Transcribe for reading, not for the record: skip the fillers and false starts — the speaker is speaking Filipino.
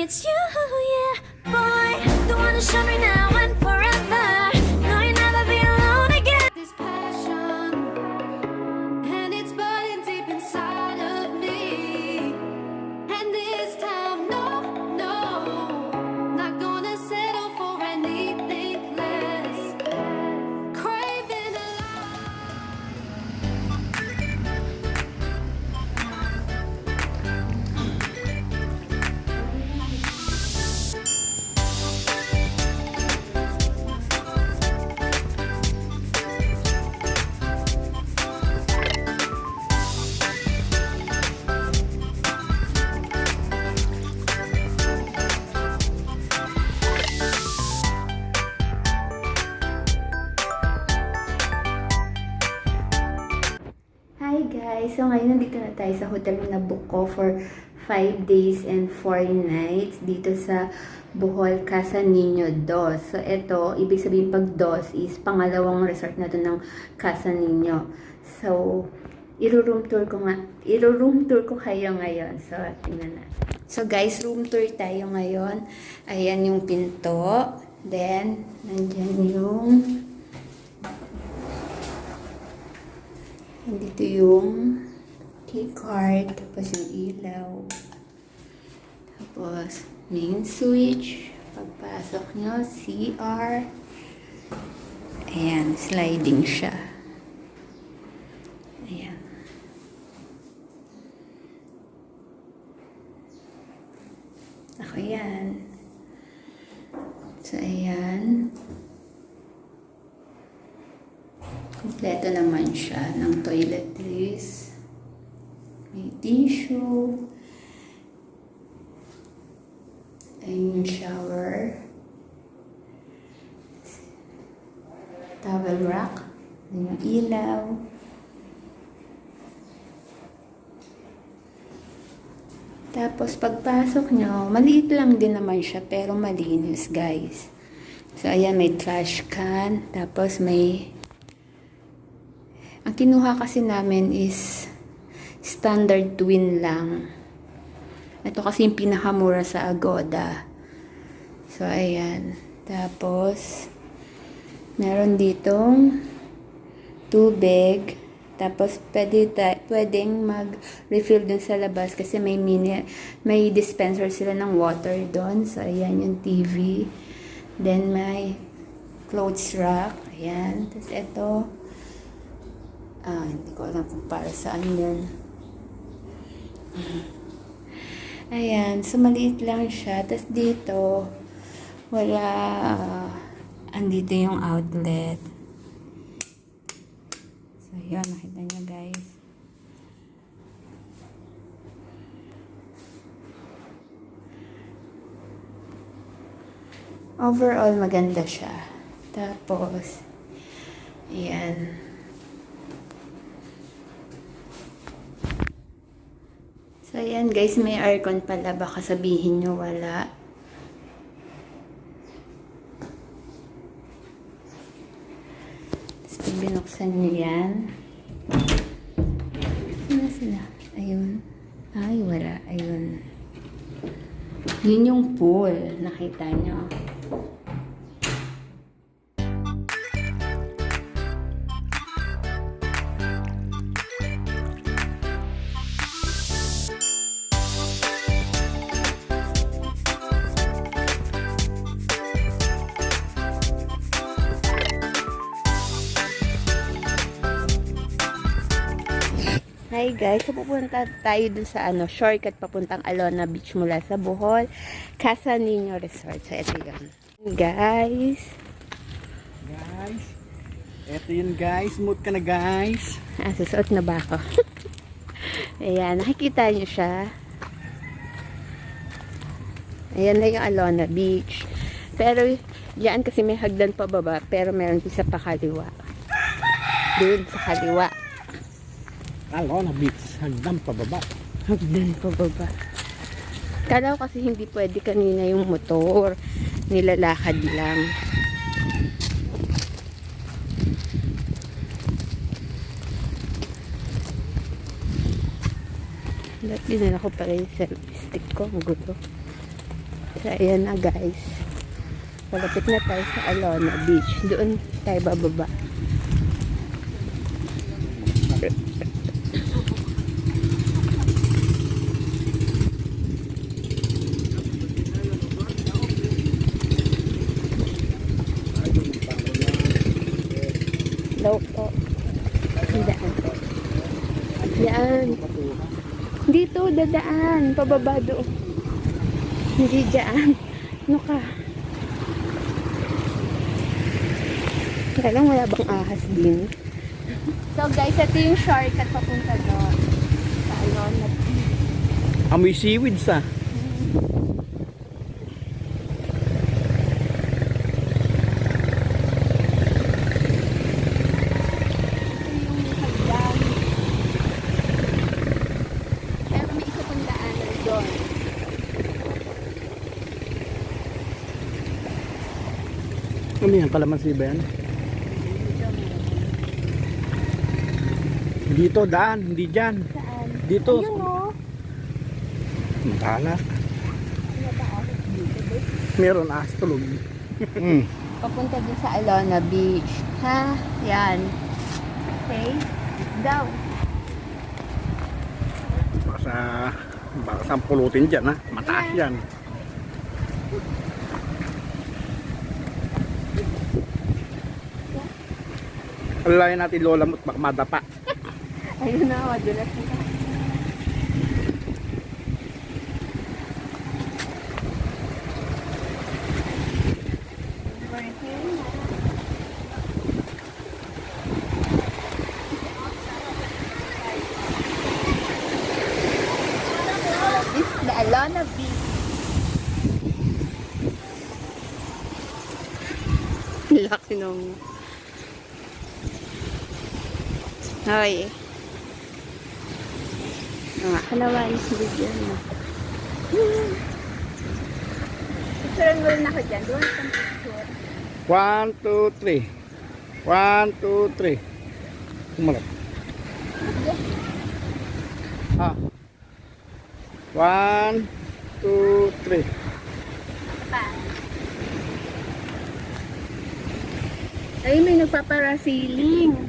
it's you, yeah, boy. The one to show me now and forever. No, you'll never be alone again. This passion, and it's burning deep inside of me. And this time, no, no, not gonna settle for anything less. Craving a Hi guys! So ngayon nandito na tayo sa hotel na book ko for 5 days and 4 nights dito sa Bohol, Casa Niño Dos. So ito, ibig sabihin pag Dos is pangalawang resort na to ng Casa Niño. So, i-room tour ko kayo ngayon. So, tingnan na. So guys, room tour tayo ngayon. Ayan yung pinto. Then, nandyan yung dito yung key card, tapos yung ilaw, tapos main switch, pagpasok nyo, CR, ayan, sliding siya, ayan, ako yan, so ayan, kompleto naman siya ng toiletries. May tissue. Ayun yung shower. Towel rack. Ayun yung ilaw. Tapos pagpasok nyo, maliit lang din naman siya pero malinis guys. So ayan, may trash can. Tapos may ang kinuha kasi namin is standard twin lang. Ito kasi yung pinakamura sa Agoda. So, ayan. Tapos, meron ditong tubig. Tapos, pwedeng mag-refill dun sa labas kasi may dispenser sila ng water doon. So, ayan yung TV. Then, may clothes rack. Ayan. Tapos, ito. Hindi ko alam kung para saan yan. Ayan, so maliit lang siya. Tapos dito, wala, andito yung outlet. So, yun, nakita nyo guys. Overall, maganda siya. Tapos, ayan. So, ayan guys, may aircon pala. Baka sabihin nyo wala. Tapos, pag binuksan nyo yan. Saan na sila? Ayun. Ay, wala. Ayun. Yun yung pool. Nakita nyo. Hi guys, so pupunta tayo dun sa shortcut papuntang Alona Beach mula sa Bohol, Casa Niño Resort. So ito yun. Guys, ito yun guys, mood ka na guys. Susuot na ba ako? Ayan, nakikita nyo siya. Ayan na yung Alona Beach. Pero yan kasi may hagdan pa baba, pero meron isa pa kaliwa. Doon sa kaliwa. Alona Beach, hagdan pababa. Hagdan pababa. Kala ko kasi hindi pwede kanina yung motor. Nilalakad lang. Dinala ko pala yung selfie stick ko. Ang gulo. So, ayan na guys. Malapit na tayo sa Alona Beach. Doon tayo bababa. Hello po. Daan. Yan. Dito, dadaan. Pababa doon. Hindi dyan. Ano ka? Kaya lang wala bang ahas din. So guys, ito yung shortcut papunta doon. Sa Alona Beach. Amoy seaweeds ah. Ito yung hagdan. Pero may isa pang daanan doon. Ano yan? Kalamansi ba yan? Dito daan, hindi dyan. Saan? Dito. Ayun o. Bahala. Ano ba ahas dito, babe? Meron ahas tulog. Papunta din sa Alona Beach. Ha? Yan. Okay? Daw. Baka sa pulutin dyan ha. Mataas yan. Alalayan natin lola mo't baka madapa. Ayun na, madulas na. This is the Alona Beach. Laki nung... Hoy. Nga, naman, bigyan mo. Picturean mo rin ako dyan. Doon sa picture. 1, 2, 3. 1, 2, 3. Kumalap. Ah. 1, 2, 3. Pa. Ay, may nagpaparasiling.